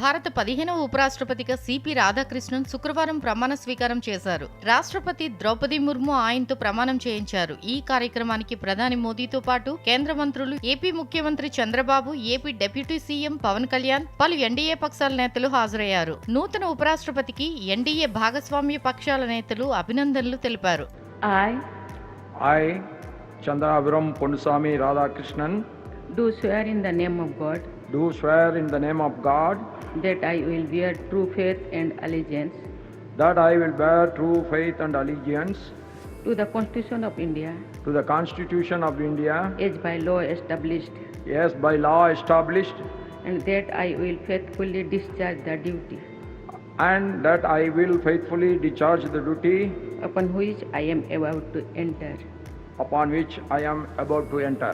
భారత 15వ ఉపరాష్ట్రపతిగా సిపి రాధాకృష్ణన్ శుక్రవారం ప్రమాణ స్వీకారం చేశారు. రాష్ట్రపతి ద్రౌపది ముర్ము ఆయనతో ప్రమాణం చేయించారు. ఈ కార్యక్రమానికి ప్రధాని మోదీతో పాటు కేంద్ర మంత్రులు, ఏపీ ముఖ్యమంత్రి Chandrababu, AP deputy CM Pawan Kalyan, పలు ఎన్డీఏ పక్షాల నేతలు హాజరయ్యారు. నూతన ఉపరాష్ట్రపతికి ఎన్డీఏ భాగస్వామ్య పక్షాల నేతలు అభినందనలు తెలిపారు. I, Chandraviram Ponnusamy Radhakrishnan, do swear in the name of God do swear in the name of God that I will bear true faith and allegiance that I will bear true faith and allegiance to the Constitution of India to the Constitution of India as by law established, as by law established, and that I will faithfully discharge the duty and that I will faithfully discharge the duty upon which I am about to enter. upon which I am about to enter.